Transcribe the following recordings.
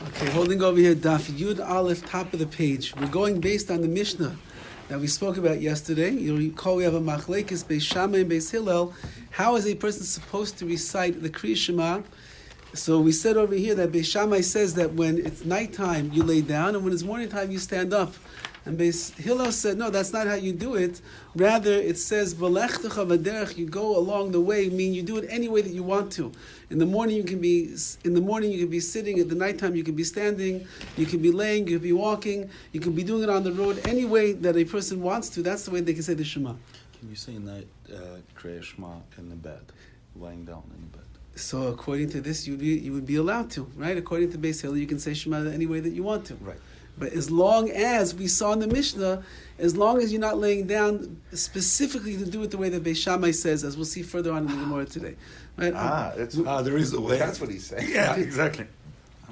Okay, holding over here, Daf Yud Aleph, top of the page. We're going based on the Mishnah that we spoke about yesterday. You'll recall we have a machlekes Beis Shammai and Beis Hillel. How is a person supposed to recite the Kriya Shema? So we said over here that Beis Shammai says that when it's nighttime you lay down, and when it's morning time you stand up. And Beis Hillel said, no, that's not how you do it. Rather, it says, V'lechtecha v'derech, you go along the way, meaning you do it any way that you want to. In the morning you can be sitting, at the nighttime you can be standing, you can be laying, you can be walking, you can be doing it on the road, any way that a person wants to. That's the way they can say the Shema. Can you say night Kriya Shema in the bed, lying down in the bed? So according to this, you would be allowed to, right? According to Beis Hillel, you can say Shema any way that you want to. Right. But as long as we saw in the Mishnah, as long as you're not laying down specifically to do it the way that Beis Shammai says, as we'll see further on in the Gemara today, right? There is a way. That's what he's saying. Yeah, exactly.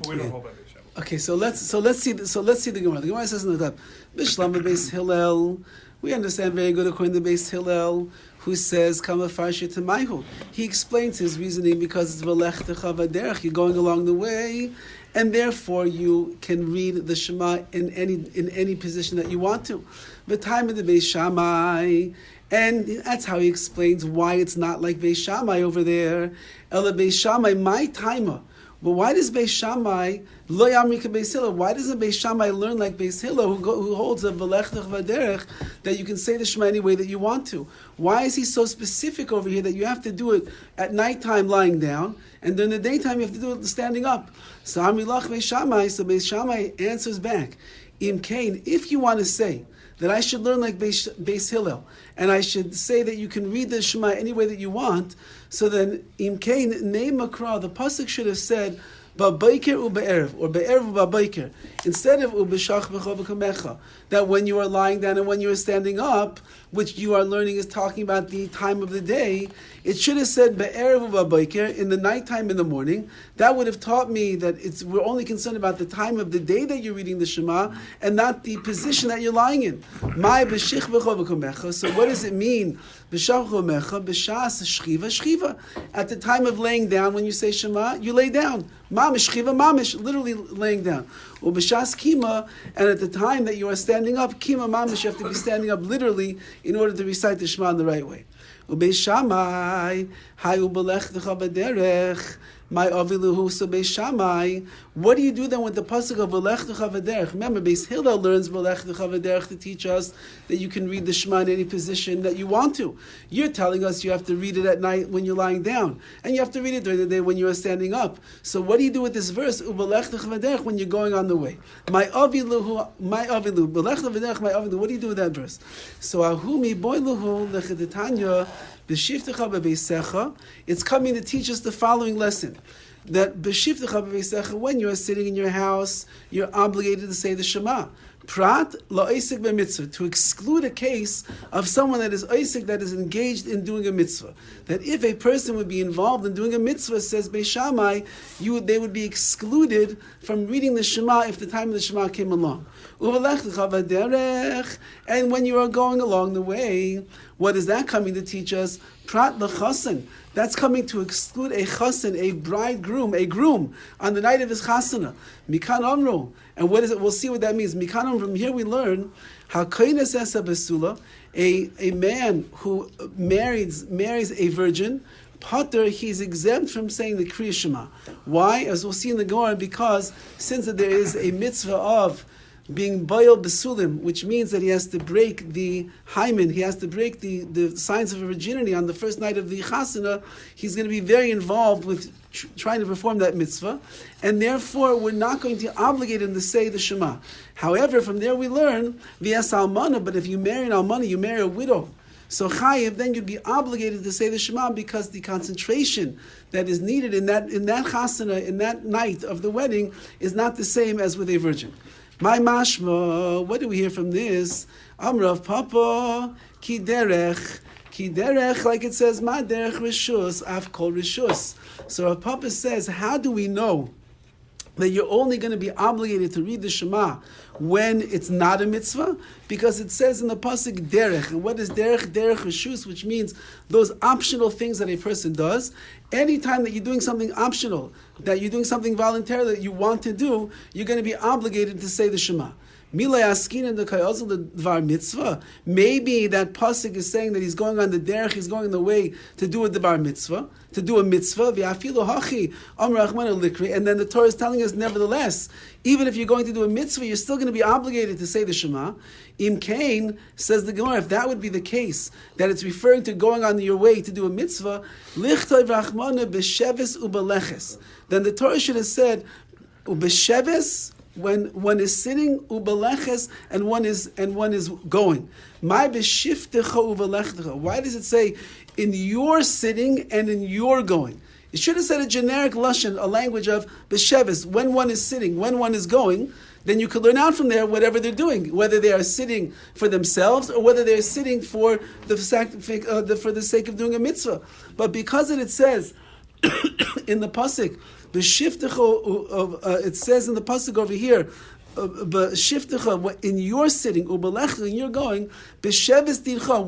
We don't hold by Beis Shammai. Okay, so let's see the Gemara. The Gemara says in the top, Bishlama Beis Hillel. We understand very good according to Beis Hillel, who says Kama Farsha Tamayhu. He explains his reasoning because it's V'lechtecha v'derech. You're going along the way, and therefore you can read the Shema in any position that you want to. The time of the Beis Shammai, and that's how he explains why it's not like Beis Shammai over there. Ela Beis Shammai, my timer. But why does Beis Shammai lo yamri ka Beis Hillel? Why doesn't Beis Shammai learn like Beis Hillel, who holds a v'lechtecha v'derech, that you can say the Shema any way that you want to? Why is he so specific over here that you have to do it at nighttime lying down, and during the daytime you have to do it standing up? So Amrilach Beis Shammai. So Beis Shammai answers back, Im Kain, if you want to say that I should learn like Beis Hillel, and I should say that you can read the Shema any way that you want, so then Im Kain Nei Makra, the pasuk should have said Ba'bayker u'be'erev, or be'erev u'ba'bayker, instead of u'b'shach b'cho v'kamecha, that when you are lying down and when you are standing up, which you are learning is talking about the time of the day, it should have said be'erev u'ba'bayker, in the nighttime in the morning. That would have taught me that we're only concerned about the time of the day that you're reading the Shema, and not the position that you're lying in. My b'shich b'cho v'kamecha. So what does it mean? B'shach v'kamecha, b'shas shchiva. At the time of laying down, when you say Shema, you lay down. Mamish, chiva mamish, literally laying down. Or b'shas kima, and at the time that you are standing up, kima mamish, you have to be standing up literally in order to recite the Shema in the right way. Beis Shammai, hayu b'lechtecha v'derech, my aviluhu. So Beis Shammai, what do you do then with the pasuk of v'lechtecha v'derech? Remember, Beis Hillel learns v'lechtecha v'derech to teach us that you can read the Shema in any position that you want to. You're telling us you have to read it at night when you're lying down, and you have to read it during the day when you are standing up. So what do you do with this verse v'lechtecha v'derech when you're going on the way? My aviluhu, v'lechtecha v'derech, my aviluhu. What do you do with that verse? So ahumi boiluhu lechetanya. It's coming to teach us the following lesson. That when you are sitting in your house, you're obligated to say the Shema. Prat la'isik b'mitzvah, to exclude a case of someone that is isik, that is engaged in doing a mitzvah. That if a person would be involved in doing a mitzvah, says Beis Shammai, they would be excluded from reading the Shema if the time of the Shema came along. And when you are going along the way, what is that coming to teach us? Prat l'chasen. That's coming to exclude a chasen, a bridegroom, a groom, on the night of his chasana. Mikan amru. And what is it? We'll see what that means. Mikan amru. From here we learn hakoines esa besula, a man who marries a virgin. Potter, he's exempt from saying the Kriya Shema. Why? As we'll see in the Gemara, because since there is a mitzvah of being bayil besulim, which means that he has to break the hymen, he has to break the signs of virginity on the first night of the chasana, he's going to be very involved with trying to perform that mitzvah, and therefore we're not going to obligate him to say the Shema. However, from there we learn, v'yas almana, but if you marry an almana, you marry a widow, so chayiv, then you'd be obligated to say the Shema, because the concentration that is needed in that chasana, in that night of the wedding, is not the same as with a virgin. My mashma, what do we hear from this? Amrav Papa, ki derech, like it says, ma derech rishus, af kol rishus. So Rav Papa says, how do we know that you're only going to be obligated to read the Shema when it's not a mitzvah, because it says in the pasuk derech. And what is derech? Derech reshus, which means those optional things that a person does. Anytime that you're doing something optional, that you're doing something voluntarily that you want to do, you're going to be obligated to say the Shema. Maybe that pasuk is saying that he's going on the derech, he's going on the way to do a devar mitzvah, to do a mitzvah. And then the Torah is telling us, nevertheless, even if you're going to do a mitzvah, you're still going to be obligated to say the Shema. Im Kain, says the Gemara, if that would be the case, that it's referring to going on your way to do a mitzvah, then the Torah should have said, when one is sitting, ubaleches, and one is going. My b'shiftecha ubalechecha. Why does it say in your sitting and in your going? It should have said a generic lashon, a language of b'sheves. When one is sitting, when one is going, then you could learn out from there whatever they're doing, whether they are sitting for themselves or whether they're sitting for the sake of doing a mitzvah. But because it says in the pasuk, it says in the pasuk over here, in your sitting, in your going,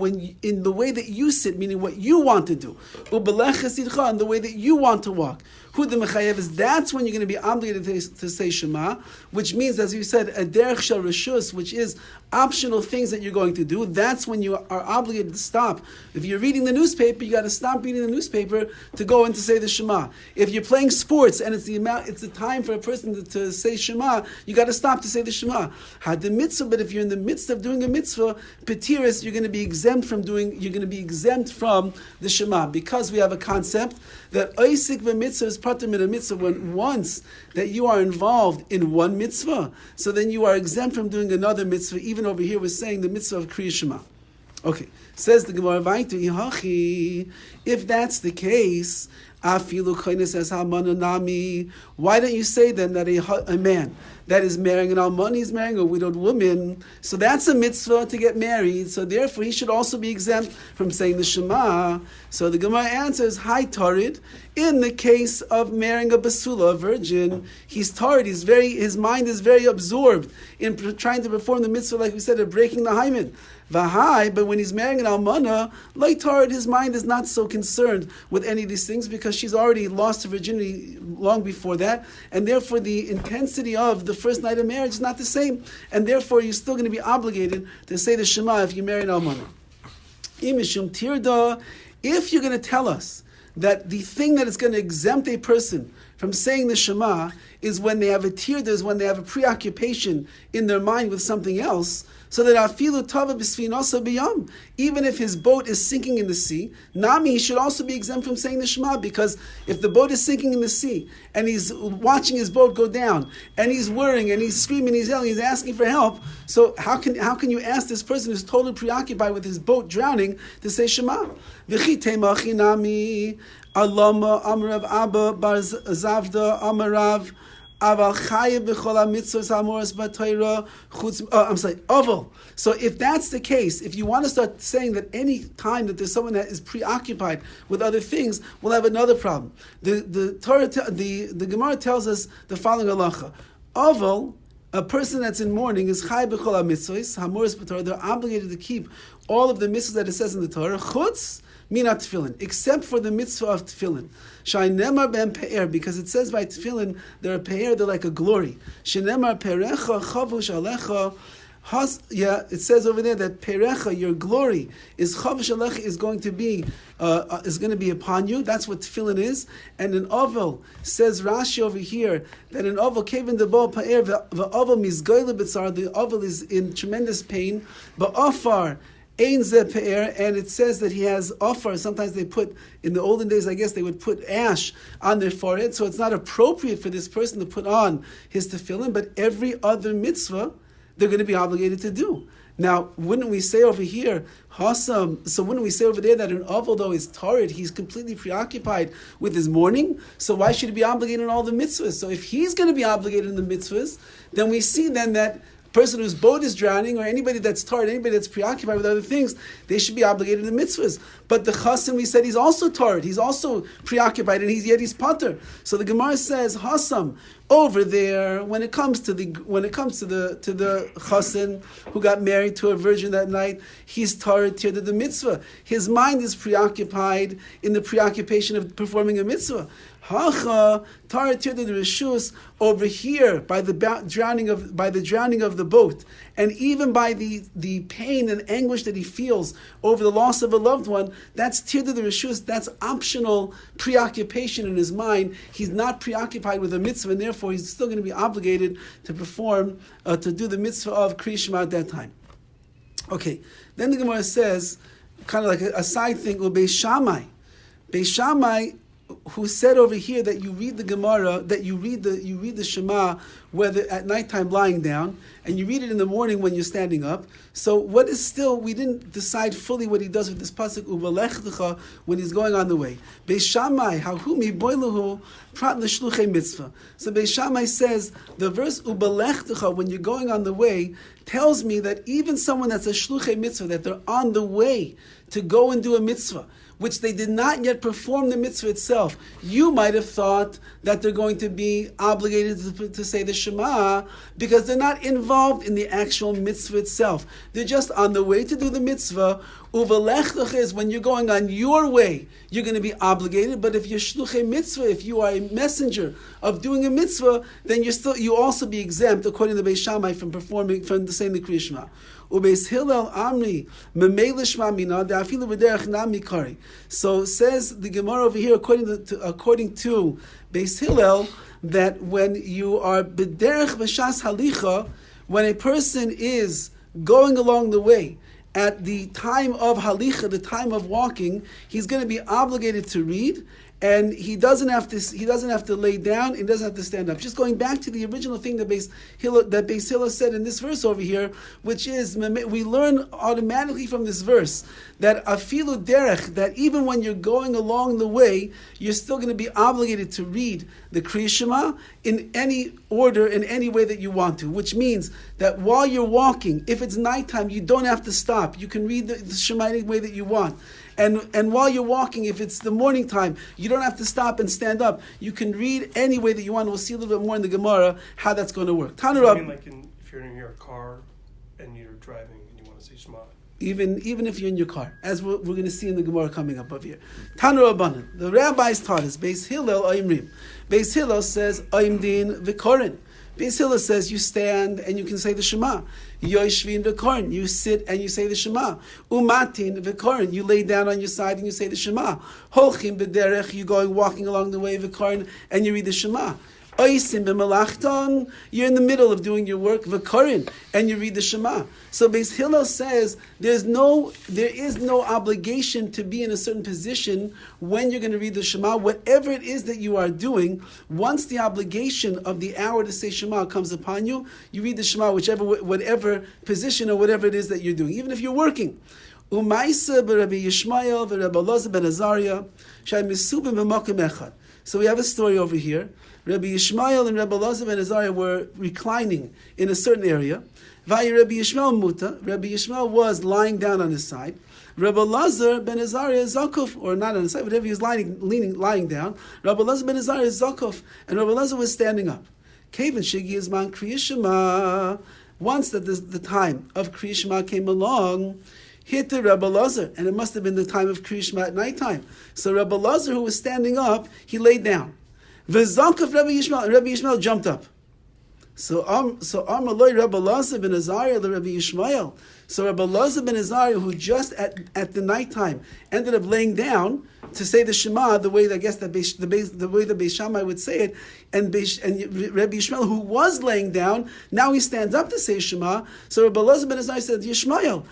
when in the way that you sit, meaning what you want to do, in the way that you want to walk. That's when you're going to be obligated to say Shema, which means, as you said, a derech shel reshus, which is optional things that you're going to do. That's when you are obligated to stop. If you're reading the newspaper, you got to stop reading the newspaper to go and to say the Shema. If you're playing sports and it's the time for a person to say Shema, you got to stop to say the Shema. Had the mitzvah, but if you're in the midst of doing a mitzvah, petiris, you're going to be exempt from the Shema, because we have a concept that oisik v'mitzvah is patur min a mitzvah. When once that you are involved in one mitzvah, so then you are exempt from doing another mitzvah. Even over here, we're saying the mitzvah of Kriya Shema. Okay, says the Gemara, if that's the case, why don't you say then that a man that is marrying an almani is marrying a widowed woman, so that's a mitzvah to get married, so therefore he should also be exempt from saying the Shema? So the Gemara answers, hi Tarid, in the case of marrying a basula, a virgin, he's Tarid, his mind is very absorbed in trying to perform the mitzvah, like we said, of breaking the hymen. Vahai, but when he's marrying an almana, like Tarid, his mind is not so concerned with any of these things because she's already lost her virginity long before that, and therefore the intensity of the first night of marriage is not the same, and therefore you're still going to be obligated to say the Shema if you marry an almana. Imishum tirda, if you're going to tell us that the thing that is going to exempt a person from saying the Shema is when they have a tirda, is when they have a preoccupation in their mind with something else, so that afilu tava b'sfinasa b'yam, even if his boat is sinking in the sea, nami, he should also be exempt from saying the Shema, because if the boat is sinking in the sea and he's watching his boat go down and he's worrying and he's screaming, he's yelling, he's asking for help, so how can you ask this person who's totally preoccupied with his boat drowning to say Shema? V'chi teimachi nami alama amrav abba bar zavda amarav. So if that's the case, if you want to start saying that any time that there's someone that is preoccupied with other things, we'll have another problem. The Gemara tells us the following halacha: Aval, a person that's in mourning, is chay b'chol ha-mitzvos, hamoris b'Torah. They're obligated to keep all of the mitzvahs that it says in the Torah. Chutz mina tefillin, except for the mitzvah of tefillin. Shainemar ben pe'er, because it says by tefillin, they're a pe'er, they're like a glory. Shenemar pe'erecha chavush alecha. It says over there that pe'erecha, your glory, is chavush alecha, is going to be upon you. That's what tefillin is. And in Ovel, says Rashi over here, that in Ovel, kevin the bol pe'er, v'ovel mizgoyle b'tzar, the Ovel is in tremendous pain. Ba'afar, Ein ze pe'er, and it says that he has offer. Sometimes they put, in the olden days, I guess they would put ash on their forehead, so it's not appropriate for this person to put on his tefillin, but every other mitzvah they're going to be obligated to do. Now, wouldn't we say over here, Hasam, so wouldn't we say over there that an Aval, though is Tarid, he's completely preoccupied with his mourning, so why should he be obligated in all the mitzvahs? So if he's going to be obligated in the mitzvahs, then we see then that person whose boat is drowning, or anybody that's tired, anybody that's preoccupied with other things, they should be obligated in the mitzvahs. But the chassan, we said, he's also tired, he's also preoccupied, and yet he's pater. So the Gemara says, Hasam, Over there, when it comes to the chassan who got married to a virgin that night, he's Torah to the mitzvah. His mind is preoccupied in the preoccupation of performing a mitzvah. Hacha Torah to the reshus over here by the drowning of the boat, and even by the pain and anguish that he feels over the loss of a loved one. That's tirda the reshus. That's optional preoccupation in his mind. He's not preoccupied with a mitzvah, and therefore he's still going to be obligated to perform to do the mitzvah of Kriya Shema at that time. Okay, then the Gemara says, kind of like a side thing, Beis Shammai, who said over here that you read the Gemara, that you read the Shema, whether at nighttime lying down, and you read it in the morning when you're standing up. So what is still, we didn't decide fully what he does with this pasuk uvalechtecha when he's going on the way. Beis Shammai, hahumi boilahu prat l'shluchei mitzvah. So Beis Shammai says the verse uvalechtecha when you're going on the way tells me that even someone that's a shluchei mitzvah, that they're on the way to go and do a mitzvah, which they did not yet perform the mitzvah itself, you might have thought that they're going to be obligated to say the Shema because they're not involved in the actual mitzvah itself. They're just on the way to do the mitzvah. Uvalech is when you're going on your way, you're going to be obligated. But if you're shluchei mitzvah, if you are a messenger of doing a mitzvah, then you also be exempt, according to Beis Shammai, from saying the Kriya Shema. Ubeis Hillel Amri Memei Shema Mina Da'afilu B'derech Nami Kari. So says the Gemara over here, according to Beis Hillel, that when you are B'derech B'shas Halicha, when a person is going along the way, at the time of halicha, the time of walking, he's going to be obligated to read, and he doesn't have to lay down, he doesn't have to stand up. Just going back to the original thing that Beis Hillel said in this verse over here, which is, we learn automatically from this verse that afilu derech, that even when you're going along the way, you're still going to be obligated to read the Kriya Shema in any order, in any way that you want to, which means that while you're walking, if it's nighttime, you don't have to stop. You can read the Shema any way that you want. And while you're walking, if it's the morning time, you don't have to stop and stand up. You can read any way that you want. We'll see a little bit more in the Gemara how that's going to work. I mean, like if you're in your car and you're driving and you want to say Shema. Even if you're in your car, as we're going to see in the Gemara coming up over here. Tanu Rabbanan, the rabbis taught us, Beis Hillel Oimrim. Beis Hillel says, Oimdin V'korin. Beis Hillel says you stand and you can say the Shema. Yoshvin v'korin, you sit and you say the Shema. Umatin v'korin, you lay down on your side and you say the Shema. Holchim b'derech, you going walking along the way v'korin and you read the Shema. Oisim b'malachton, you're in the middle of doing your work v'korin and you read the Shema. So Beis Hillel says there is no obligation to be in a certain position when you're going to read the Shema. Whatever it is that you are doing, once the obligation of the hour to say Shema comes upon you, you read the Shema, whatever position or whatever it is that you're doing, even if you're working. Umaisa b'Rabbi Yishmael v'Rabbi Elazar ben Azariah shay misubim b'makom echad. So we have a story over here. Rabbi Yishmael and Rabbi Elazar ben Azariah were reclining in a certain area. Rabbi Yishmael was lying down on his side. Rabbi Elazar ben Azariah is zakuf, or not on his side, whatever he was lying down. Rabbi Elazar ben Azariah is zakuf, and Rabbi Elazar was standing up. Kaven shigi is man Kriya Shema. Once that the time of Kriya Shema came along, hit the Rabbi Elazar, and it must have been the time of Kriya Shema at nighttime. So Rabbi Elazar, who was standing up, he laid down. V'zakuf Rabbi Yishmael, and Rabbi Yishmael jumped up. So Amaloi Rabbi Elazar ben Azariah the Rabbi Yishmael. So Rabbi Elazar ben Azariah, who just at the nighttime ended up laying down to say the Shema, the way that I guess the way the Beis Shammai would say it, and Rabbi Yishmael, who was laying down, now he stands up to say Shema. So Rabbi Elazar ben Azariah said, Yishmael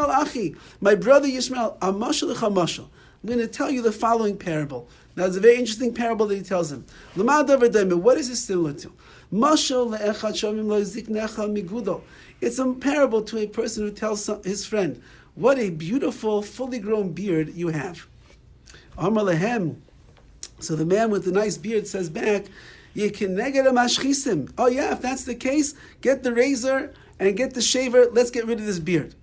Achi, my brother Yishmael, Amashal Lechamashal. I'm going to tell you the following parable. Now, it's a very interesting parable that he tells him. What is it similar to? It's a parable to a person who tells his friend, what a beautiful, fully grown beard you have. So the man with the nice beard says back, oh yeah, if that's the case, get the razor and get the shaver, let's get rid of this beard.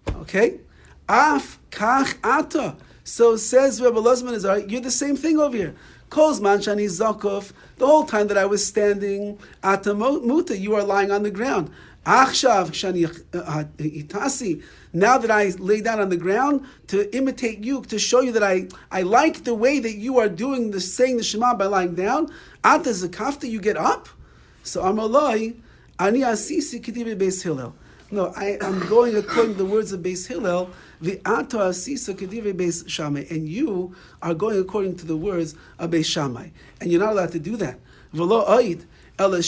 Okay? Af kach ata. So says Rabbi Elazar ben Azariah, you're the same thing over here. Kozman shani zakuf, the whole time that I was standing, atamuta, you are lying on the ground. Achshav shani itasi, now that I lay down on the ground to imitate you, to show you that I like the way that you are doing the saying the Shema by lying down. Ata zakafta, you get up. So Amalai, ani asisi kedivi Beis Hillel. No, I am going according to the words of Beis Hillel. The Ata asisa kedivi Beis Shammai, and you are going according to the words of Beis Shammai, and you're not allowed to do that. V'lo oid. Because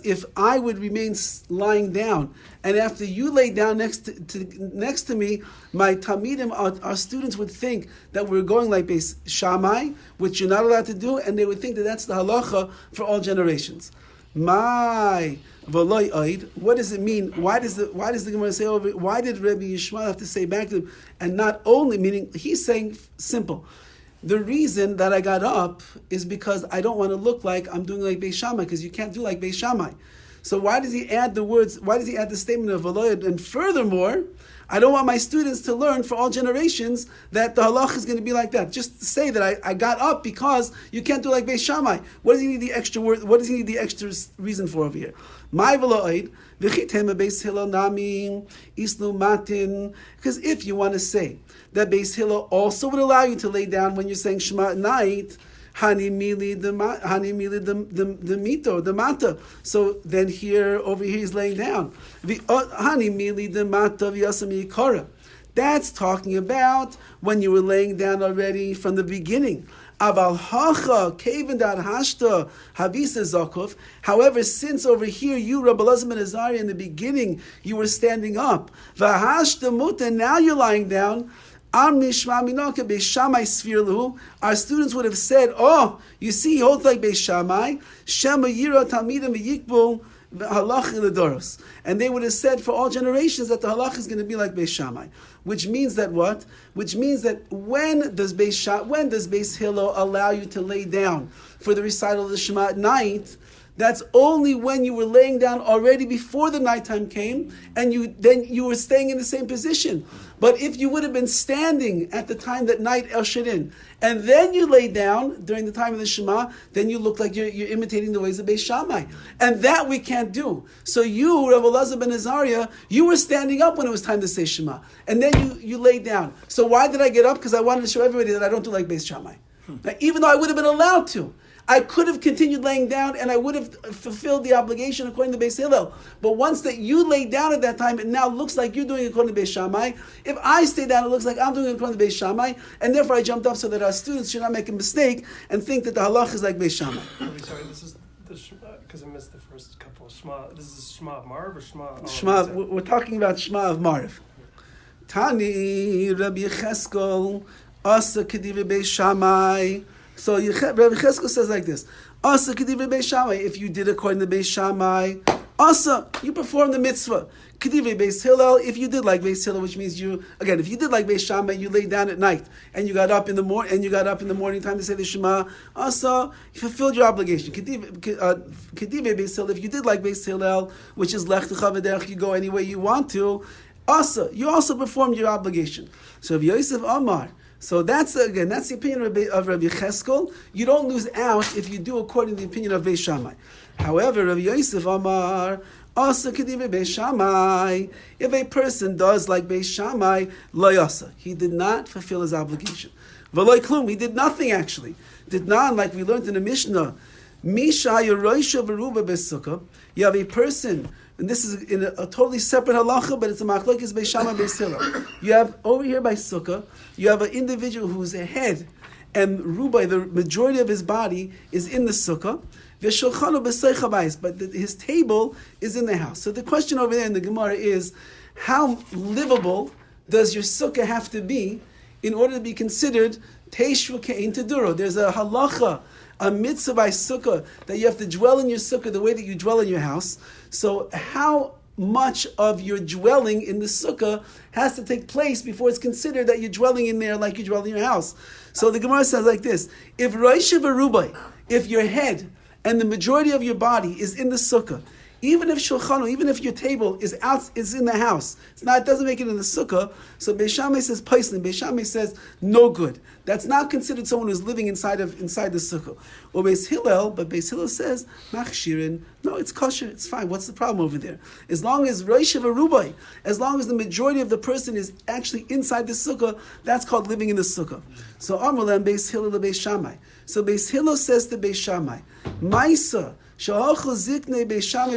if I would remain lying down, and after you lay down next to me, my Talmidim, our students would think that we're going like Beis Shammai, which you're not allowed to do, and they would think that that's the halacha for all generations. What does it mean? Why does the Gemara say over? Why did Rabbi Yishmael have to say back to him? And not only, meaning he's saying simple. The reason that I got up is because I don't want to look like I'm doing like Beis Shammai, because you can't do like Beis Shammai. So why does he add the words? Why does he add the statement of Aloyed? And furthermore, I don't want my students to learn for all generations that the halach is going to be like that. Just say that I got up because you can't do like Beis Shammai. What does he need the extra word? What does he need the extra reason for over here? My Aloyed. Because if you want to say that Beis Hillel also would allow you to lay down when you're saying Shema at night, Hani mili the mito, the mata. So then over here he's laying down. Hani mili the mata v'yasam yikara. That's talking about when you were laying down already from the beginning. Aval hacha kevin dar hashta havisa zakuf. However, since over here you, Rabbi Elazar ben Azariah, in the beginning you were standing up, v'hashta muta, now you're lying down. Our students would have said, "Oh, you see, he holds like Beis Shammai. Shema yira talmidim v'yikbul halach l'doros." And they would have said for all generations that the halach is going to be like Beis Shammai. Which means that what? Which means that when does Beis Hillel allow you to lay down for the recital of the Shema at night? That's only when you were laying down already before the nighttime came, and you were staying in the same position. But if you would have been standing at the time that night ushered in, and then you lay down during the time of the Shema, then you look like you're imitating the ways of Beis Shammai. And that we can't do. So you, Rabbi Elazar ben Azariah, you were standing up when it was time to say Shema. And then you lay down. So why did I get up? Because I wanted to show everybody that I don't do like Beis Shammai. Now, even though I would have been allowed to. I could have continued laying down and I would have fulfilled the obligation according to Beis Hillel. But once that you lay down at that time, it now looks like you're doing it according to Beis Shammai. If I stay down, it looks like I'm doing it according to Beis Shammai. And therefore I jumped up so that our students should not make a mistake and think that the halach is like Beis Shammai. Sorry, this is the Shema, because I missed the first couple of Shema. This is Shema of Marv or Shema? Shema, we're talking about Shema of Marv. Tani, Rabbi Cheskel, Asa Kediv Beis Shammai. So Rabbi Cheskel says like this: Asa Kediv Beis Shammai. If you did according to Beis Shammai, Asa, you performed the mitzvah. Kediv Beis Hillel. If you did like Beis Hillel, which means if you did like Beis Shammai, you laid down at night and you got up in the morning time to say the Shema. Asa, you fulfilled your obligation. Kediv Beis Hillel. If you did like Beis Hillel, which is Lech Techa V'derech, you go any way you want to. Asa, you also performed your obligation. So if Yosef Amar. So that's the opinion of Rabbi Cheskel. You don't lose out if you do according to the opinion of Beis Shammai. However, Rabbi Yosef Amar, also Kediv Beis Shammai, if a person does like Beis Shammai, lo yasa, he did not fulfill his obligation. V'lo klum, he did nothing actually. Did not, like we learned in the Mishnah, Misha Yeroisha V'ruba Besukkah, you have a person, and this is in a totally separate halacha, but it's a machlokes Beis Shammai Beis Hillel. You have over here by sukkah, you have an individual whose head and rubai, the majority of his body, is in the sukkah. But his table is in the house. So the question over there in the Gemara is, how livable does your sukkah have to be in order to be considered teishvu ke'in teduro? There's a halacha, a mitzvah by sukkah, that you have to dwell in your sukkah the way that you dwell in your house. So how much of your dwelling in the sukkah has to take place before it's considered that you're dwelling in there like you dwell in your house? So the Gemara says like this: if roisha v'rubai, if your head and the majority of your body is in the sukkah, Even if shulchanu, even if your table is in the house, it doesn't make it in the sukkah. So Beis Shammai says paislin. Beis Shammai says no good. That's not considered someone who's living inside the sukkah. Or Beis Hillel, but Beis Hillel says machshirin. No, it's kosher. It's fine. What's the problem over there? As long as roishav arubai, as long as the majority of the person is actually inside the sukkah, that's called living in the sukkah. So Amrulem Beis Hillel to Beis Shammai. So Beis Hillel says to Beis Shammai, Maisa. So remember, Beis Shammai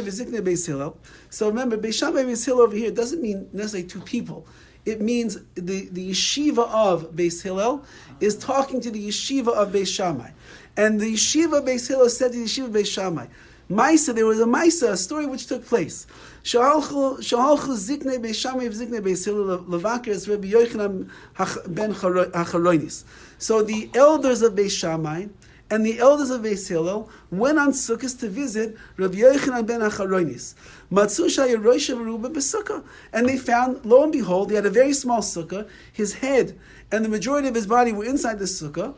and Beis Hillel over here doesn't mean necessarily two people. It means the yeshiva of Beis Hillel is talking to the yeshiva of Beis Shammai. And the yeshiva of Beis Hillel said to the yeshiva of Beis Shammai, Maisa, there was a story which took place. Shahalchu ziknei Beis Shammai v'ziknei Beis Hillel levaker es Rabbi Yochanan ben Hacharonis. So the elders of Beis Shammai and the elders of Beis Hillel went on Sukkot to visit Rabbi Yochanan ben Acharonis. And they found, lo and behold, he had a very small sukkah. His head and the majority of his body were inside the sukkah.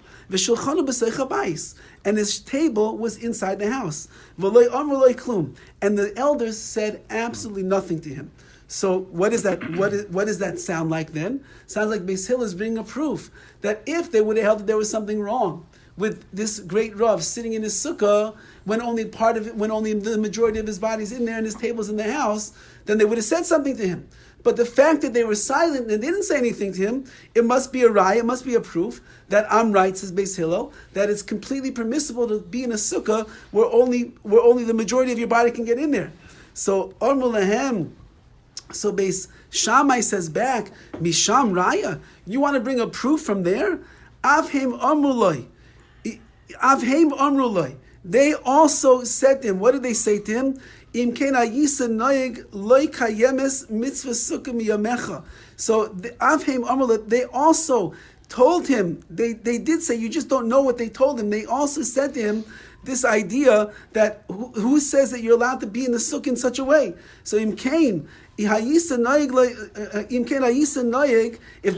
And his table was inside the house. And the elders said absolutely nothing to him. So what is that? What does that sound like then? Sounds like Beis Hillel is bringing a proof that if they would have held that there was something wrong with this great Rav sitting in his sukkah when only the majority of his body's in there and his table's in the house, then they would have said something to him. But the fact that they were silent and they didn't say anything to him, it must be a raya, it must be a proof that I'm right, says Beis Hillel, that it's completely permissible to be in a sukkah where only the majority of your body can get in there. So Amru Lahem, so Beis Shammai says back, Misham Raya, you want to bring a proof from there? Avheim Amrulai. They also said to him, what did they say to him? So they also told him, they did say, you just don't know what they told him. They also said to him this idea that who says that you're allowed to be in the sukkah in such a way? So if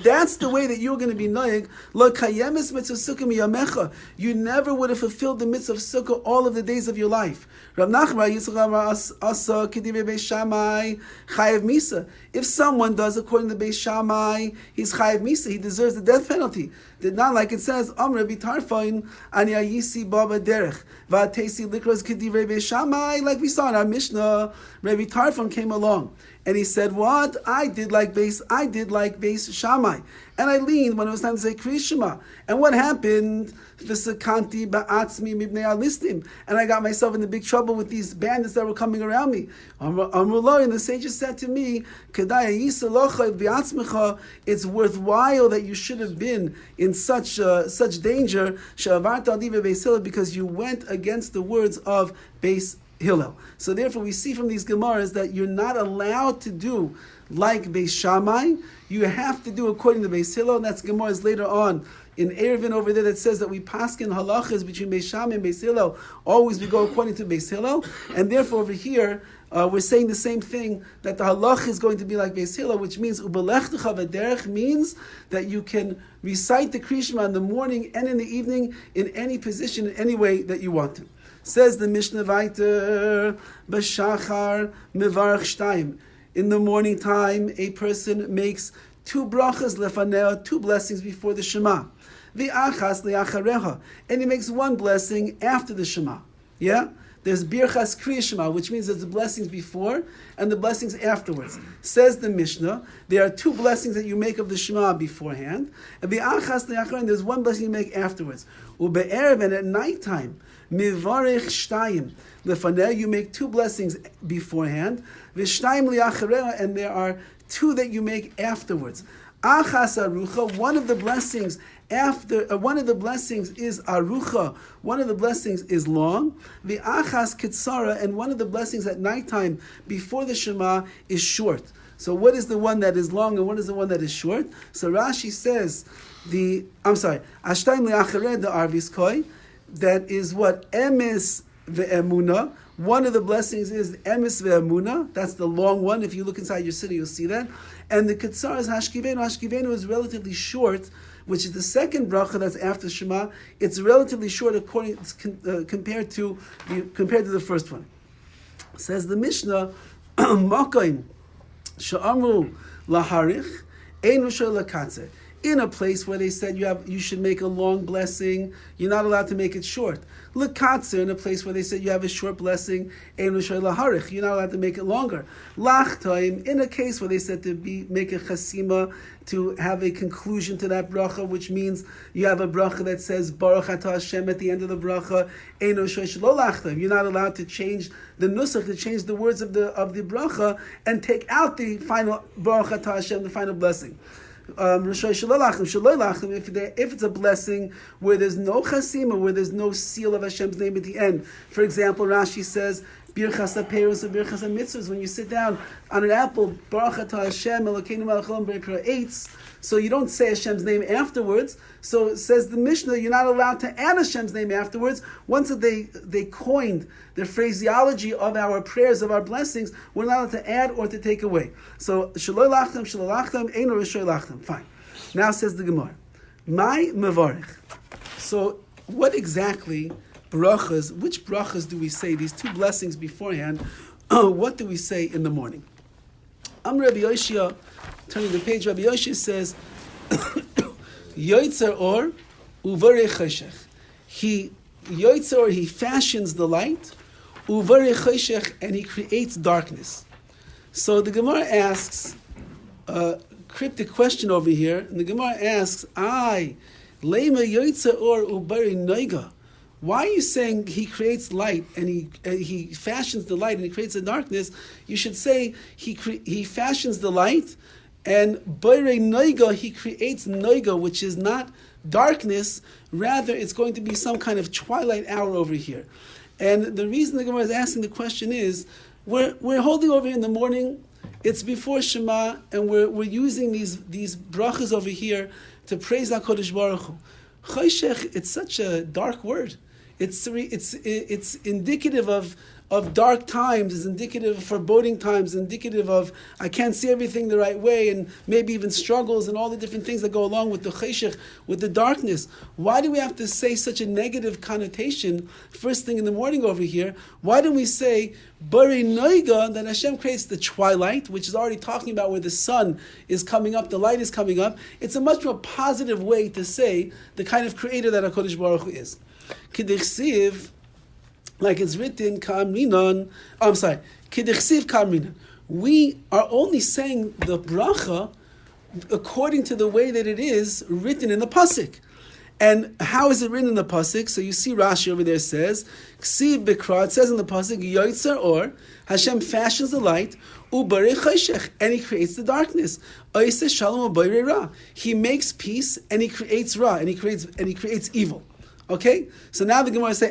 that's the way that you're going to be noyeg, you never would have fulfilled the mitzvah of sukkah all of the days of your life. If someone does according to Beis Shammai, he's chayav misa, he deserves the death penalty. Not like it says, Rabbi Tarfon ani ayisi baba derech v'atesi likros k'divrei Beis Shammai, like we saw in our Mishnah. Rabbi Tarfon came along and he said, "What? I did like Beis Shammai, and I leaned when it was time to say Kriya Shema. And what happened? V'sakanti ba'atzmi mibnei alistim, and I got myself into big trouble with these bandits that were coming around me. Amrullah, and the sages said to me, Kedai yisalocha v'atzmecha, it's worthwhile that you should have been in such danger, she'avarta al divrei Beis Hillel, because you went against the words of Beis Hillel. So therefore we see from these Gemaras that you're not allowed to do like Beis Shammai. You have to do according to Beis Hillel, and that's Gemaras later on in Eruvin over there that says that we paskin halachas between Beis Shammai and Beis Hillel. Always we go according to Beis Hillel, and therefore over here we're saying the same thing, that the halach is going to be like Beis Hillel, which means ubelechtucha v'derech, means that you can recite the Kriya Shema in the morning and in the evening in any position, in any way that you want to. Says the Mishnah Vayter, B'shachar mevarach shtayim. In the morning time, a person makes two brachas lefanea, two blessings before the Shema. V'achas le'achareha, and he makes one blessing after the Shema. Yeah? There's birchas kriya shema, which means there's the blessings before and the blessings afterwards. Says the Mishnah, there are two blessings that you make of the Shema beforehand, and v'achas le'achareha, there's one blessing you make afterwards. Ube'erev, and at nighttime, mivarech shtayim lefaneh, you make two blessings beforehand, v'shtayim li'achareha, and there are two that you make afterwards. Achas arucha, one of the blessings one of the blessings is arucha, one of the blessings is long. The achas kitsara, and one of the blessings at nighttime before the Shema is short. So what is the one that is long and what is the one that is short? So Rashi says ashtayim li'achareh the arvis koi, that is what emes ve'emuna. One of the blessings is emes ve'emuna. That's the long one. If you look inside your city, you'll see that. And the Ketzar is Hashkivenu. Hashkivenu is relatively short, which is the second bracha that's after Shema. It's relatively short compared to the first one. Says the Mishnah, Makoim she'amru laharich ein rishon lakatzer. In a place where they said you should make a long blessing, you're not allowed to make it short. L'katzer, in a place where they said you have a short blessing, ein rishon laharich, you're not allowed to make it longer. Lachtaim, in a case where they said to make a chasima, to have a conclusion to that bracha, which means you have a bracha that says Baruch Atah Hashem at the end of the bracha, ein rishon lo lachtaim. You're not allowed to change the nusach, to change the words of the bracha and take out the final Baruch Atah Hashem, the final blessing. If it's a blessing where there's no chasima, where there's no seal of Hashem's name at the end. For example, Rashi says, Birchas HaPeros or Birchas HaMitzvahs, when you sit down on an apple, Baruch Atah Hashem, Elokeinu melech haolam b'rei eitz, so you don't say Hashem's name afterwards. So it says the Mishnah, you're not allowed to add Hashem's name afterwards. Once they coined the phraseology of our prayers, of our blessings, we're not allowed to add or to take away. So, Shaloi lachtam, eino rishoi lachtam. Fine. Now says the Gemara, my mevarich. So, what exactly brachas, which brachas do we say, these two blessings beforehand, what do we say in the morning? Rabbi Yoshia, turning the page, Rabbi Yoshia says, Yoitzer or uvarei cheshech. He fashions the light, uvarei cheshech, and he creates darkness. So the Gemara asks a cryptic question over here, and the Gemara asks, layman yoitzer or uvarei noiga. Why are you saying he creates light and he fashions the light and he creates the darkness? You should say he fashions the light, and Borei Noiga, he creates Noiga, which is not darkness, rather it's going to be some kind of twilight hour over here. And the reason the Gemara is asking the question is, we're holding over here in the morning, it's before Shema, and we're using these brachas over here to praise HaKadosh Baruch Hu. Choshech, it's such a dark word. It's indicative of dark times, is indicative of foreboding times, indicative of I can't see everything the right way, and maybe even struggles and all the different things that go along with the cheshech, with the darkness. Why do we have to say such a negative connotation first thing in the morning over here? Why don't we say Borei Noiga, that Hashem creates the twilight, which is already talking about where the sun is coming up, the light is coming up. It's a much more positive way to say the kind of creator that HaKadosh Baruch Hu is. K'dichsiv, like it's written, Kidechsiv Kamrinan. We are only saying the bracha according to the way that it is written in the pasuk. And how is it written in the pasuk? So you see Rashi over there says, Ksiv Bikra, it says in the pasuk, Yoitzer or, Hashem fashions the light, Ubarei Choshech, and he creates the darkness. Oiseh Shalom Ubarei Ra. He makes peace and he creates Ra, and he creates evil. Okay, so now the Gemara say,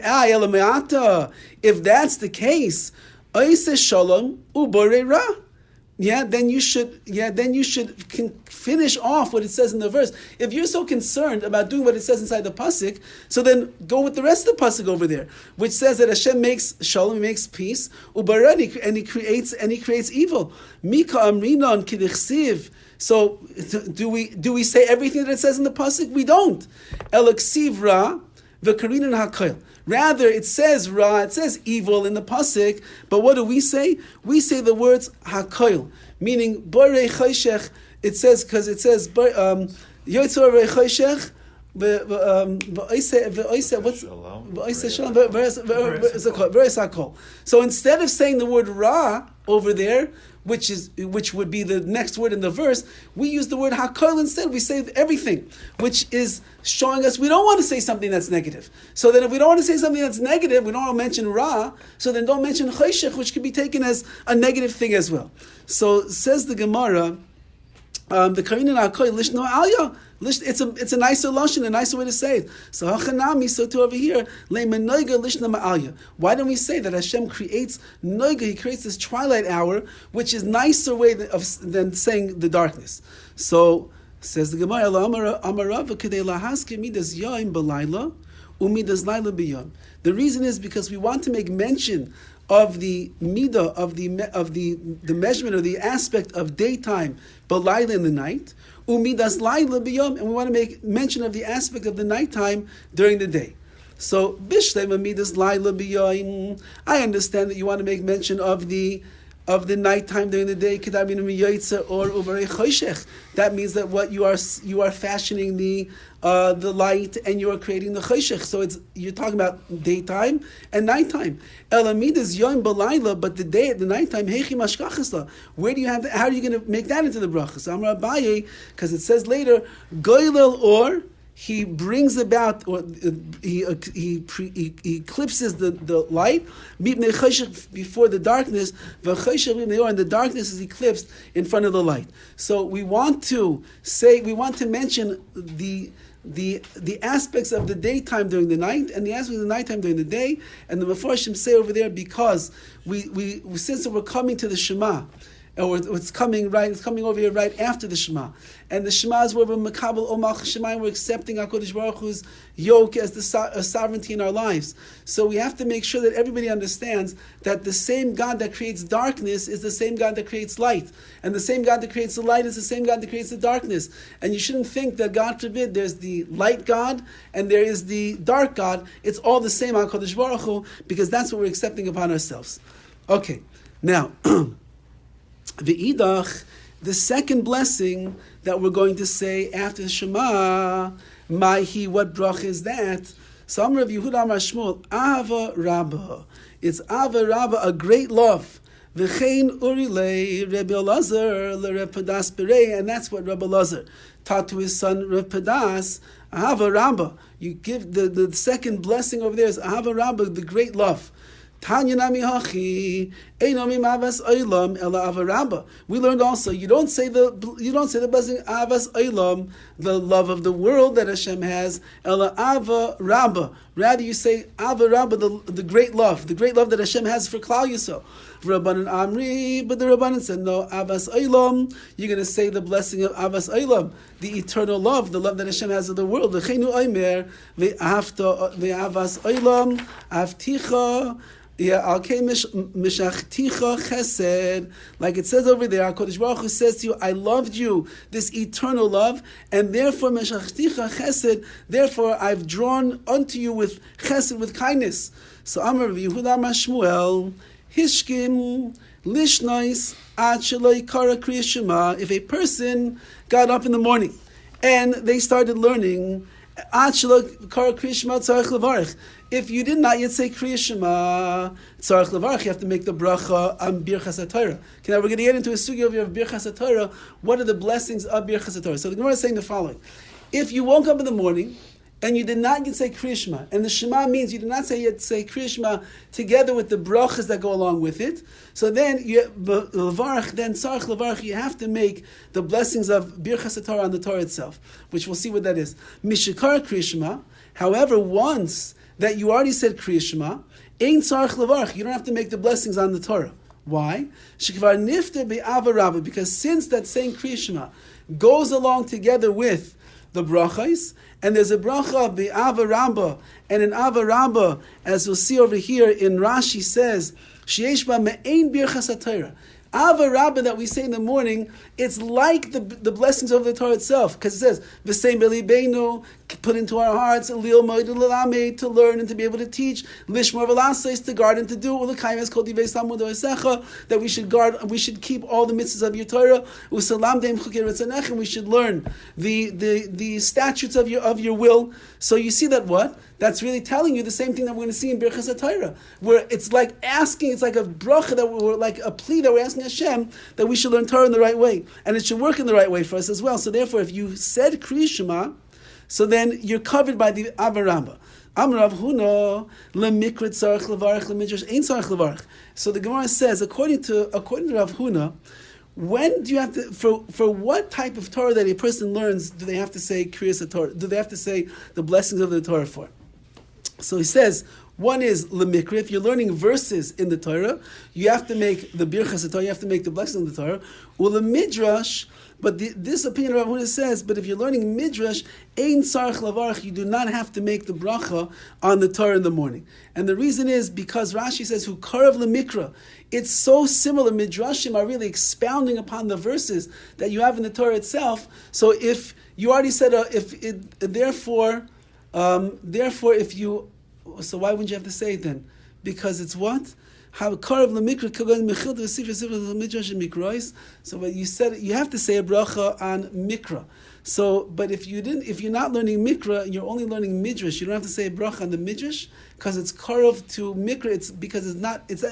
if that's the case, Oiseh Shalom Ubarei Ra. Then you should finish off what it says in the verse. If you're so concerned about doing what it says inside the pasuk, so then go with the rest of the pasuk over there, which says that Hashem makes shalom, he makes peace, ubarani, and he creates evil. Mika amrinon kidechsiv. So do we say everything that it says in the pasuk? We don't. Elaksiv ra v'karinan hakol. Rather, it says ra, it says evil in the pasuk, but what do we say? We say the words hakoil, meaning borei choshech. It says because it says yotzor borei choshech. So instead of saying the word ra over there, which would be the next word in the verse, we use the word hakol instead. We say everything, which is showing us we don't want to say something that's negative. So then if we don't want to say something that's negative, we don't want to mention ra, so then don't mention choshech, which could be taken as a negative thing as well. So says the Gemara, the Karinin HaKoy Lishno Alya. It's a nicer lashon, a nicer way to say it. So hachanami, so too over here, layman noiga lishna ma'alya. Why don't we say that Hashem creates noiga? He creates this twilight hour, which is nicer way than saying the darkness. So says the Gemara, Amarava kedei lahaske midas yaim balayla umidas layla biyam. The reason is because we want to make mention of the midah, of the measurement, of the aspect of daytime, balayla in the night, umidas layla biyom, and we want to make mention of the aspect of the nighttime during the day. So Bishlei Mamidas Laila Biyoin. I understand that you want to make mention of the nighttime during the day, or that means that what you are fashioning the light and you are creating the choshech. So you're talking about daytime and nighttime. Elamidas yom balayla, but the nighttime heichi mashkachasla. Where do you have? How are you going to make that into the brachas? Amar Abaye, because it says later goylel or. He brings about, or he eclipses the light before the darkness, and the darkness is eclipsed in front of the light. So we want to mention the aspects of the daytime during the night and the aspects of the nighttime during the day, and the Mefarshim say over there because we since we're coming to the Shema. Or it's coming over here right after the Shema. And the Shema is where we're Makabel Omach Shemayim, we're accepting HaKadosh Baruch Hu's yoke as the sovereignty in our lives. So we have to make sure that everybody understands that the same God that creates darkness is the same God that creates light. And the same God that creates the light is the same God that creates the darkness. And you shouldn't think that, God forbid, there's the light God and there is the dark God. It's all the same HaKadosh Baruch Hu, because that's what we're accepting upon ourselves. Okay, now... V'idach, the second blessing that we're going to say after the Shema, Maihi, what brach is that? So Amar Rav Yehuda Amar Shmuel, Ava Rabba. It's Ava Rabba, a great love. V'chein urilei Rebbe Elazar l'Reb Padas Berei, and that's what Rebbe Elazar taught to his son Reb Padas. Ava Rabba. You give the second blessing over there is Ava Rabba, the great love. Tanya nami hachi einomi avas olam ela avarabba. We learned also you don't say the blessing avas olam, the love of the world that Hashem has, ela avarabba. Rather you say avarabba, the great love that Hashem has for Klal Yisrael. Rabbanan Amri, but the Rabbanan said no, avas olam. You're going to say the blessing of avas olam, the eternal love, the love that Hashem has of the world. V'cheinu oimer ve'afta ve'avas olam avticha. Like it says over there, HaKadosh Baruch Hu says to you, I loved you, this eternal love, and therefore meshachticha chesed, therefore I've drawn unto you with chesed, with kindness. So Amar Rav Yehuda Amar Shmuel, Hishkim lishnais ad sheloi kara kriyas Shema. If a person got up in the morning and they started learning ad sheloi kara kriyas Shema tzarich levarich. If you did not yet say Kriya Shema, Tzarech Levarach, you have to make the bracha on Birchas HaTorah. Okay, now we're going to get into a sugya of Birchas HaTorah. What are the blessings of Birchas HaTorah? So the Gemara is saying the following. If you woke up in the morning and you did not yet say Kriya Shema, and the Shema means you did not yet say Kriya Shema together with the brachas that go along with it, so then Levarach, then Tzarech Levarach, you have to make the blessings of Birchas HaTorah on the Torah itself, which we'll see what that is. Mishikar Kriya Shema, however, once that you already said Kriya Shema, Ein Tzarech Levarach, you don't have to make the blessings on the Torah. Why? Shekvar nifter be'ava rabba, because since that same Kriya Shema goes along together with the brachas, and there's a bracha of be'ava rabba, and in ava rabba, as we'll see over here in Rashi says, sheyesh ba me'ein birchas HaTorah. Ava Rabbah that we say in the morning, it's like the blessings of the Torah itself, because it says, V'sein b'libeinu, put into our hearts, Lil moed l'lamed, to learn and to be able to teach, Lishmor v'lasais, to guard and to do, Ulekayim es kol divei Talmud oesecha, that we should guard, we should keep all the mitzvahs of your Torah, Usalam deim chukei retzanech, and we should learn the statutes of your will. So you see that what? That's really telling you the same thing that we're going to see in Birchas HaTorah, where it's like asking, it's like a bracha that we're like a plea that we're asking Hashem that we should learn Torah in the right way, and it should work in the right way for us as well. So therefore, if you said Kriya Shema, so then you're covered by the Avaramba. Amar Rav Huna lemikra tzarich levarich lemidrash ein tzarich levarich. So the Gemara says, according to Rav Huna, when do you have to, for what type of Torah that a person learns, do they have to say Kriyas HaTorah? Do they have to say the blessings of the Torah for? So he says, one is lemikra. If you're learning verses in the Torah, you have to make the birchas Torah. You have to make the blessings of the Torah. Ulemidrash, but this opinion of Rav Huna says, but if you're learning midrash, ein tzarich levarach, you do not have to make the bracha on the Torah in the morning. And the reason is because Rashi says, "Hu karav lemikra." It's so similar. Midrashim are really expounding upon the verses that you have in the Torah itself. So if you already said, therefore, if you So why wouldn't you have to say it then? Because it's what? How karav lemikra kagan mechil v'sifra sifra midrash and mikrois. So but you said you have to say a bracha on mikra. So, but if you're not learning mikra and you're only learning midrash, you don't have to say a bracha on the midrash because it's karav to mikra. It's because it's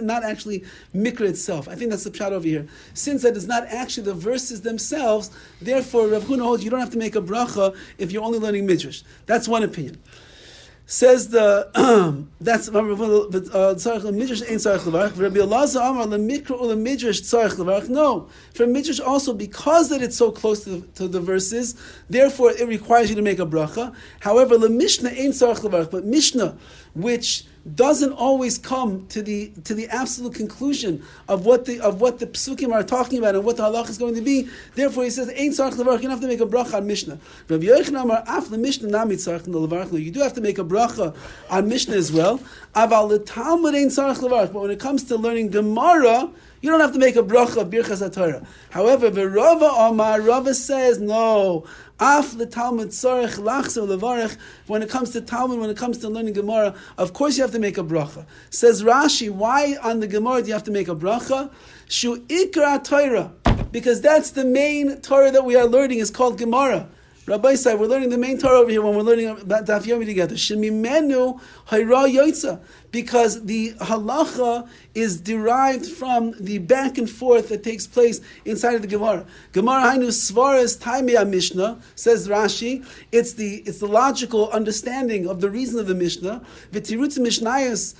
not actually mikra itself. I think that's the pshat over here. Since that is not actually the verses themselves, therefore Rav Huna holds you don't have to make a bracha if you're only learning midrash. That's one opinion. Says the that's midrash ain't tzarich levarach. Rabbi Elazar Amar lemikra ula midrash tzarich levarach. No, for midrash also because that it's so close to the verses, therefore it requires you to make a bracha. However, the mishnah ain't tzarich levarach, but mishnah which doesn't always come to the absolute conclusion of what the psukim are talking about and what the halach is going to be. Therefore, he says, "Ain't tzarich levarach." You don't have to make a bracha on Mishnah. Rabbi Yochanan Amar af lemishnah nami tzarich levarach. You do have to make a bracha on Mishnah as well. Aval the Talmud ain't tzarich levarach. But when it comes to learning Gemara, you don't have to make a bracha of Birchas HaTorah. However, the Rava says no. Af the Talmud tzarich lachzor levarach. When it comes to Talmud, when it comes to learning Gemara, of course you have to make a bracha. Says Rashi, why on the Gemara do you have to make a bracha? Shu ikra Torah, because that's the main Torah that we are learning is called Gemara. Rabbi said we're learning the main Torah over here when we're learning about Dafyomi together. Shemimenu hayra yotza, because the halacha is derived from the back and forth that takes place inside of the Gemara. Gemara hainu svaras taimei Mishnah, says Rashi. It's the logical understanding of the reason of the Mishnah. V'tirutz mishnayos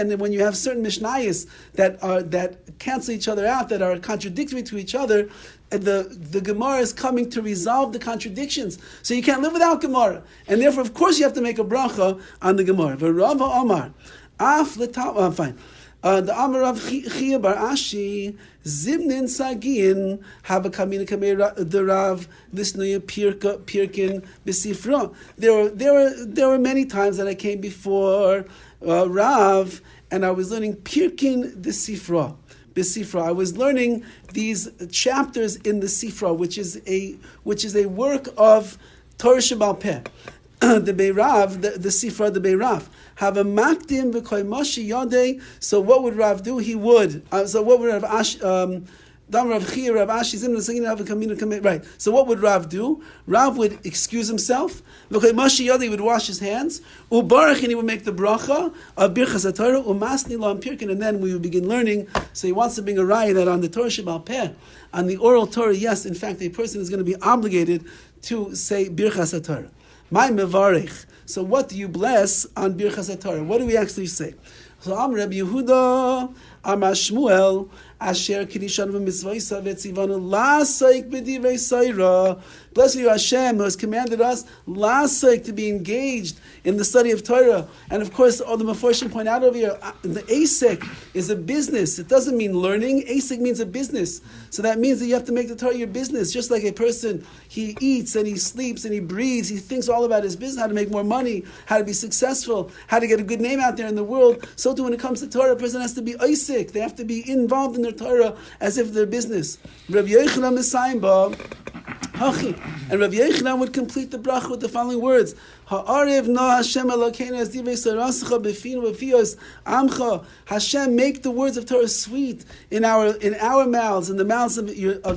and when you have certain mishnayos that cancel each other out, that are contradictory to each other, the Gemara is coming to resolve the contradictions. So you can't live without Gemara. And therefore, of course, you have to make a bracha on the Gemara. V'Rava Amar, af l'tam, fine. The Amar of Chia bar Ashi, Zimnin Sagin, Haba Kamina Kamei the Rav, Lisnoya Pirkin, Besifra. There were many times that I came before Rav, and I was learning Pirkin the Sifra. Besifra. I was learning these chapters in the Sifra, which is a work of Torah Shebal Peh. The Beirav, the Sifra, the Beirav. Have a makdim v'koymashi yadei. So what would Rav do? He would. So what would Rav Ash? Right. So what would Rav do? Rav would excuse himself. He would wash his hands. Ubarach, and he would make the bracha of Birchas HaTorah. Umasni lo pirkin, and then we would begin learning. So he wants to bring a raya that on the Torah Shebal Peh, on the oral Torah, yes, in fact, a person is going to be obligated to say Birchas HaTorah. My mevarich. So what do you bless on Birchas HaTorah? What do we actually say? So Am Rabbi Yehuda, Amar Shmuel, Asher Kedishan v'mitzvaysa v'tzivanu la'asaik b'divrei Saira. Blessed be Hashem who has commanded us la'asaik to be engaged in the study of Torah. And of course, all the Meforshim point out over here, the asek is a business. It doesn't mean learning. Asek means a business. So that means that you have to make the Torah your business. Just like a person, he eats and he sleeps and he breathes. He thinks all about his business, how to make more money, how to be successful, how to get a good name out there in the world. So too when it comes to Torah, a person has to be asek. They have to be involved in their Torah as if they're business. Rabbi Yochanan Mesayimba, and Rabbi Yochanan would complete the bracha with the following words: Ha'arev na Hashem Elokeinu as divrei sarasecha b'finu v'fiyos amcha. Hashem, make the words of Torah sweet in our mouths, in the mouths of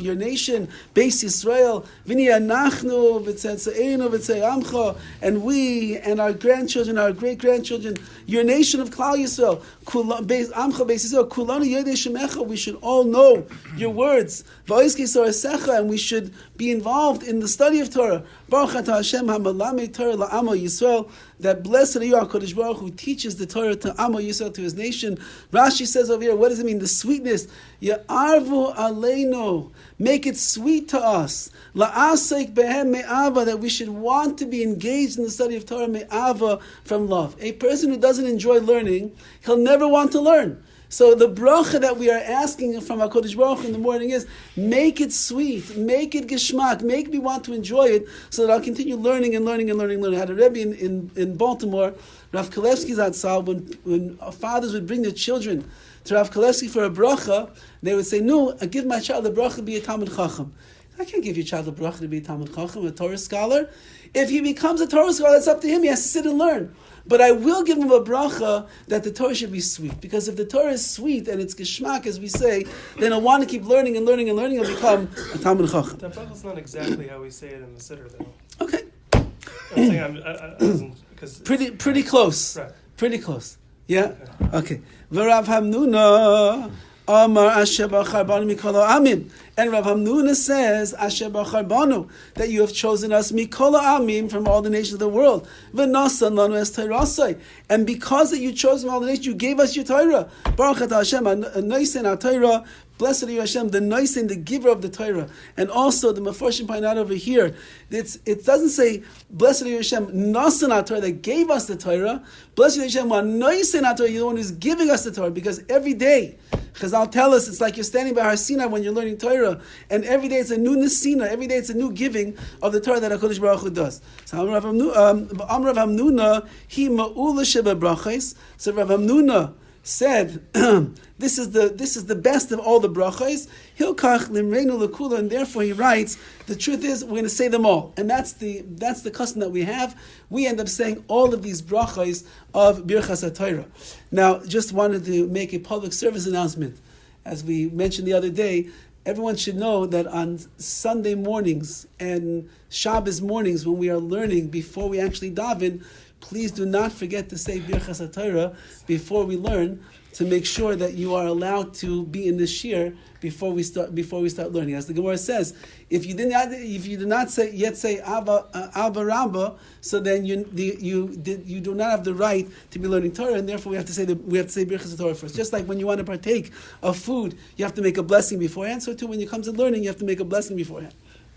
your nation, Beis Yisrael. V'ni anachnu v'tzetzeinu v'tzei amcha, and we and our grandchildren, our great grandchildren, your nation of Klal Yisrael. Amcha Beis Yisrael. Kulanu yodei shemecha. We should all know your words. V'oiskei sorasecha, and we should be involved in the study of Torah. Baruch atah Hashem ha'malamei Torah la'amo Yisrael. That blessed are you, HaKadosh Baruch, who teaches the Torah to Amo Yisrael, to his nation. Rashi says over here, what does it mean? The sweetness. Ya'arvu aleinu. Make it sweet to us. La'asek behem me'ava. That we should want to be engaged in the study of Torah me'ava, from love. A person who doesn't enjoy learning, he'll never want to learn. So the bracha that we are asking from HaKadosh Baruch in the morning is, make it sweet, make it geschmack, make me want to enjoy it, so that I'll continue learning and learning and learning and learning. I had a Rebbe in Baltimore, Rav Kalevsky's outside, when fathers would bring their children to Rav Kalevsky for a bracha, they would say, no, I give my child a bracha, be a Talmud Chacham. I can't give your child a bracha to be a Talmud Chacham, a Torah scholar. If he becomes a Torah scholar, that's up to him. He has to sit and learn. But I will give him a bracha that the Torah should be sweet. Because if the Torah is sweet and it's geschmack, as we say, then he'll want to keep learning and learning and learning and become a Talmud Chacham. That bracha's not exactly how we say it in the Siddur, though. Okay. I'm saying I wasn't, because Pretty close. Right. Pretty close. Yeah? Okay. V'Rav Hamnuna Amar Asher Bachar Banu Mikol Amim. And Rav Hamnuna says, Asher Bachar Banu, that you have chosen us Mikol Amim, from all the nations of the world. V'Nasan Lanu Es Torasai. And because that you chose from all the nations, you gave us your Torah. Baruch Atah Hashem, Noisen HaTorah. Blessed are you, Hashem, the Noisen, the giver of the Torah. And also, the Mefarshim point out over here, it doesn't say, Blessed are you, Hashem, Nasan HaTorah, that gave us the Torah. Blessed are you, Hashem, Noisen HaTorah, you're the one who's giving us the Torah. Because every day, Chazal tell us, it's like you're standing by Har Sinai when you're learning Torah, and every day it's a new Nesina, every day it's a new giving of the Torah that HaKadosh Baruch Hu does. So Amar Rav Hamnuna, he ma'ula sheba brachos. So Rav Hamnuna said, this is the best of all the brachos. Hilkach limreinu lekula, and therefore he writes, the truth is we're going to say them all, and that's the custom that we have. We end up saying all of these brachos of Birchas HaTorah. Now, just wanted to make a public service announcement. As we mentioned the other day, everyone should know that on Sunday mornings and Shabbos mornings, when we are learning before we actually daven, please do not forget to say Birchas HaTorah before we learn, to make sure that you are allowed to be in the shir before we start learning. As the Gemara says, if you did not say Abba Rabba, so then you do not have the right to be learning Torah, and therefore we have to say Birchas HaTorah first. Just like when you want to partake of food, you have to make a blessing beforehand. So too, when you come to learning, you have to make a blessing beforehand.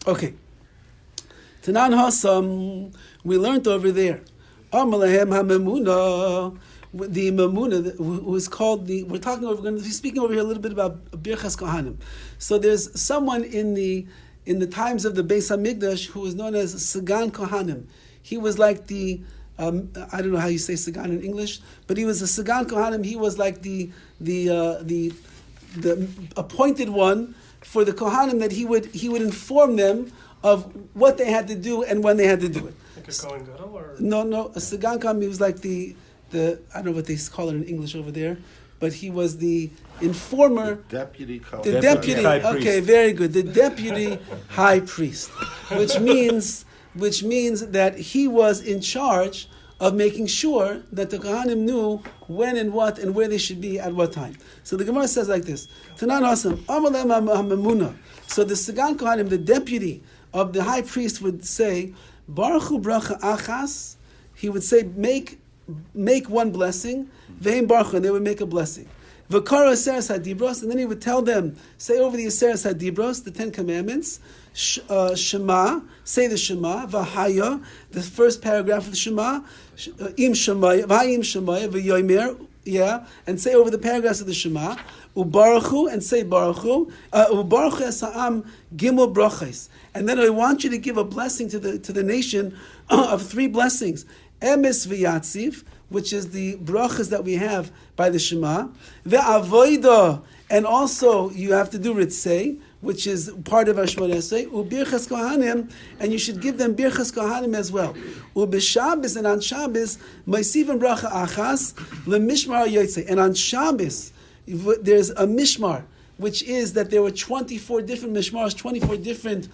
Okay. Tanan Hasam, we learned over there. Amalehem HaMemuna, the Memuna, who is called we're going to be speaking over here a little bit about Birchas Kohanim. So there's someone in the times of the Beis HaMikdash who was known as Sagan Kohanim. He was like the I don't know how you say Sagan in English, but he was a Sagan Kohanim. He was like the appointed one for the Kohanim, that he would inform them of what they had to do and when they had to do it. Like a Kohen Gadol, or No, a Sagan Kohanim, he was like the I don't know what they call it in English over there, but he was the informer. The deputy High priest. Okay, very good. The deputy high priest, which means that he was in charge of making sure that the Kohanim knew when and what and where they should be at what time. So the Gemara says like this: Tanan Hasam, Amalem HaMemuna. So the Sagan Kohanim, the deputy of the high priest, would say, Baruch Hu bracha achas. He would say, make one blessing, ve'im baruch, and they would make a blessing. V'kara aseres hadibros, and then he would tell them, say over the aseres hadibros, the 10 Commandments, Shema, say the Shema, v'haya, the first paragraph of the Shema, im Shemaya, v'hayim Shemaya, v'yomer, and say over the paragraphs of the Shema, u'baruchu, and say baruchu, u'baruchu esa'am gimel brachos, and then I want you to give a blessing to the nation of 3 blessings. Emes v'yatziv, which is the brachas that we have by the Shema. Ve'avoida, and also you have to do ritzei, which is part of our Shemona Esrei. U'birchas kohanim, and you should give them birchas kohanim as well. U'b'Shabbos, and on Shabbos, ma'isivim bracha achas le'mishmar yotzei. And on Shabbos, there's a mishmar, which is that there were 24 different mishmars, 24 different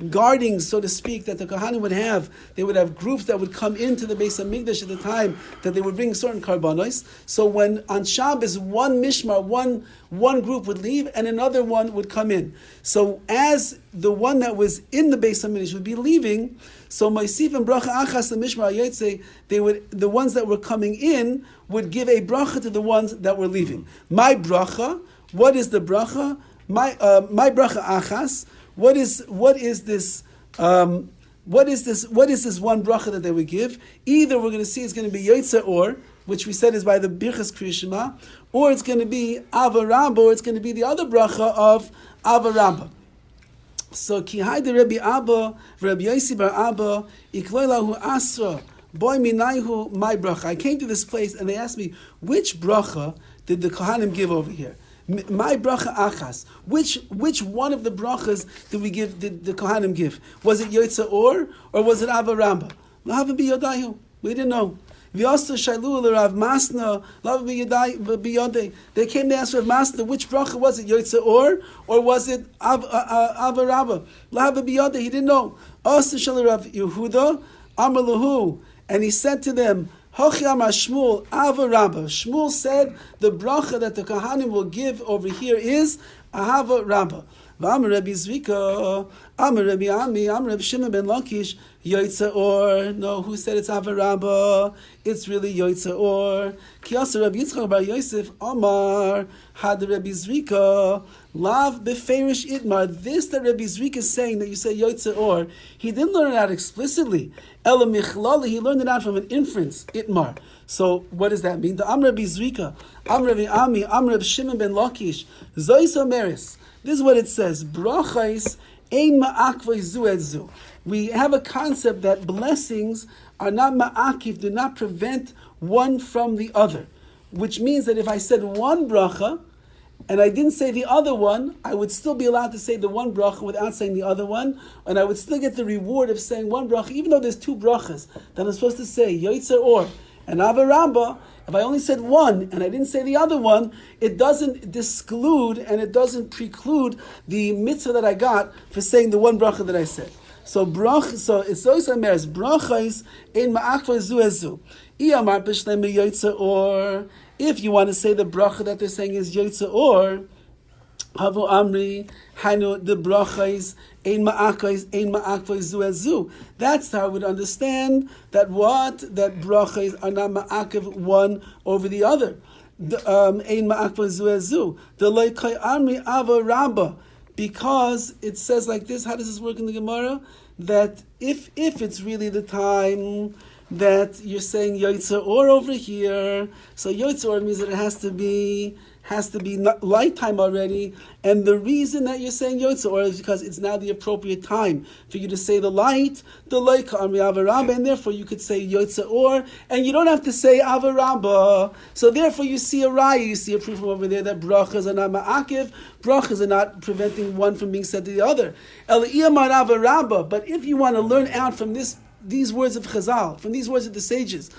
guardings, so to speak, that the Kohanim would have. They would have groups that would come into the Beis HaMikdash at the time that they would bring certain karbanos. So when on Shabbos, one mishmar, one group would leave and another one would come in. So as the one that was in the Beis HaMikdash would be leaving, so Ma'isif and Bracha Achas the Mishmar Yotzei, the ones that were coming in would give a bracha to the ones that were leaving. My bracha. What is the bracha? My bracha achas. What is this one bracha that they would give? Either we're going to see it's going to be Yotze Or, which we said is by the Birchas Kriya Shema, or it's going to be Avaramba, or it's going to be the other bracha of Avaramba. So ki hayde Rabbi Abba, Rabbi Yosi bar Abba, ikloilahu asra, boy minayhu my bracha. I came to this place and they asked me, which bracha did the Kohanim give over here? My bracha achas. Which one of the brachas did the Kohanim give? Was it Yotze Or was it Ava Ramba? L'hava biyodayu. We didn't know. V'yasta shailu l'Rav Masna l'hava biyodei. They came to ask Rav Masna, which bracha was it, Yotze Or was it Ava Ramba? L'hava biyodei. He didn't know. Asta shal Rav Yehuda Amar lahu, and he said to them, Hochi Amar Shmuel Ava Ramba. Shmuel said the bracha that the Kohanim will give over here is Ahava Ramba. V'amar Rabbi Zvika, Amar Rabbi Ami, Amar Rabbi Shimon ben Lakish, Yotze Or. No, who said it's Ahava Ramba? It's really Yotze Or. Kiyasa Rabbi Yitzchak bar Yosef, Amar, had Rabbi Zvika, Lav beferish Itmar. This that Rabbi Zvika is saying, that you say Yotze Or, he didn't learn it out explicitly. Ela Michlali, he learned it out from an inference, Itmar. So what does that mean? The Amr Rabbi Zvika, Amr Rabbi Ami, Amr Rabbi Shimon ben Lakish, Zois Omeris. This is what it says. Brachais ein ma'akvei zu et zu. We have a concept that blessings are not ma'akiv, do not prevent one from the other. Which means that if I said one bracha, and I didn't say the other one, I would still be allowed to say the one bracha without saying the other one, and I would still get the reward of saying one bracha, even though there's two brachas that I'm supposed to say, Yotzer Or and Ava Ramba. If I only said one and I didn't say the other one, it doesn't disclude and it doesn't preclude the mitzvah that I got for saying the one bracha that I said. So it's always a meres brachas in ma'akva zu ezu. Iyamar b'shlem Yotzer Or. If you want to say the bracha that they're saying is Yotzer Or, Havu Amri, Hainu, the brachas, ein ma'akvay zu ezu. That's how I would understand that that brachas are not ma'akav one over the other. Ein ma'akvay zu ezu. The loikai Amri Ava Ramba. Because it says like this, how does this work in the Gemara? That if it's really the time that you're saying Yotzer Or over here, so Yotzer Or means that it has to be light time already, and the reason that you're saying Yotzer Or is because it's now the appropriate time for you to say the light Amri Ava Ramba, and therefore you could say Yotzer Or, and you don't have to say Ava Ramba. So therefore you see a raya, you see a proof from over there that brachas are not ma'akiv, brachas are not preventing one from being said to the other. El Iyamar Ava Ramba. But if you want to learn out from these words of Chazal, from these words of the sages,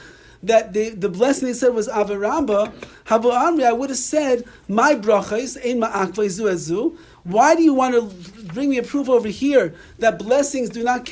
that the blessing they said was Ava Ramba, Havu Amri, I would have said, my brachas, ein ma'akvei zu ezu. Why do you want to bring me a proof over here that blessings do not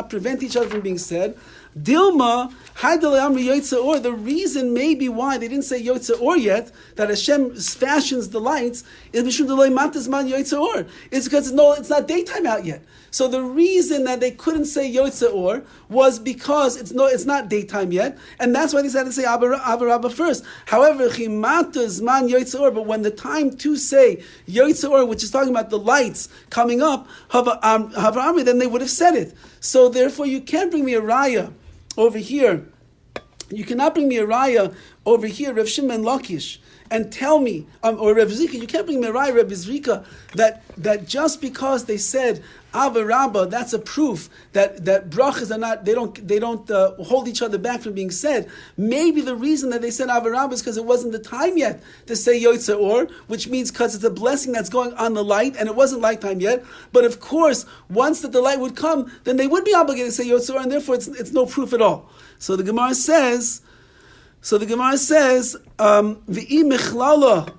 prevent each other from being said? Dilma, Amri Yotze Or. The reason maybe why they didn't say Yotze Or yet, that Hashem fashions the lights, is Mishum Deloi Matas Man Yotze Or. It's because it's not daytime out yet. So the reason that they couldn't say Yotze Or was because it's not daytime yet, and that's why they had to say Ava Rabba first. However, Chimatas Man Yotze Or, but when the time to say Yotze Or, which is talking about the lights coming up, Hava Amri, then they would have said it. So therefore, you can't bring me a raya over here. You cannot bring me a raya over here, Rav Shimon Lakish, and tell me, or Rav Zika, you can't bring me a raya, Rav Zika, that just because they said Ava Rabba, that's a proof that brachas are not, they don't hold each other back from being said. Maybe the reason that they said Ava Rabba is because it wasn't the time yet to say Yotze Or, which means because it's a blessing that's going on the light, and it wasn't light time yet. But of course, once that the light would come, then they would be obligated to say Yotze Or, and therefore it's no proof at all. So the Gemara says, V'i michlala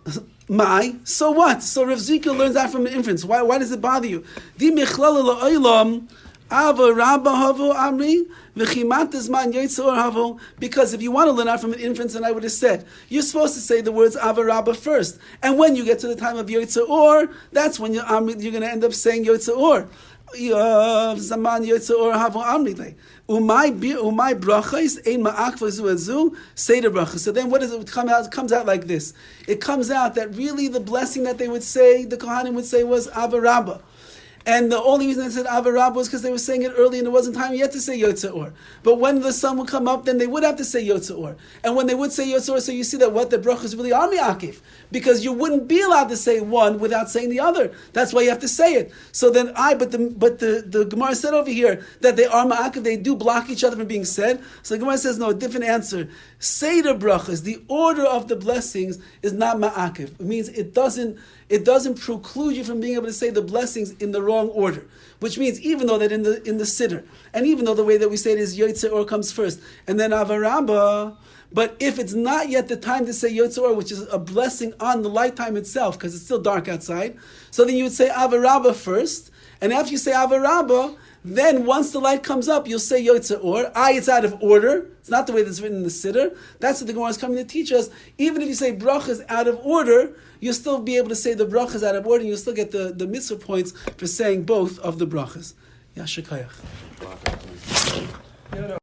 mai, so what? So Rav Zika learns that from an inference. Why does it bother you? Di michlala la'olam ava rabba havu amri v'chimat zman Yotze Or havu. Because if you want to learn out from an inference, then I would have said you're supposed to say the words ava rabba first, and when you get to the time of Yotze Or, that's when you're going to end up saying Yotze Or. Zaman Yotze Or havu amri. Umay brachas ein ma'akva zu ezu, say the bracha. So then what does it come out? It comes out like this. It comes out that really the blessing that they would say, the Kohanim would say, was Ava Rabba. And the only reason they said Avarab was because they were saying it early and it wasn't time yet to say Yotze Or. But when the sun would come up, then they would have to say Yotze Or. And when they would say Yotze Or, so you see that what the Berachos really are Mi'akif. Because you wouldn't be allowed to say one without saying the other. That's why you have to say it. So then but the Gemara said over here that they are Ma'akif, they do block each other from being said. So the Gemara says, no, a different answer. Seder Berachos, the order of the blessings is not Ma'akif. It means it doesn't preclude you from being able to say the blessings in the wrong order. Which means even though that in the Siddur, and even though the way that we say it is Yotze Or comes first, and then Avarabba, but if it's not yet the time to say Yotze Or, which is a blessing on the light time itself, because it's still dark outside, so then you would say Avarabba first, and after you say Avarabba, then once the light comes up, you'll say Yotze Or. It's out of order. It's not the way that's written in the Siddur. That's what the Gemara is coming to teach us. Even if you say brachas out of order, you'll still be able to say the brachas out of order, and you'll still get the mitzvah points for saying both of the brachas. Yashakayach. No.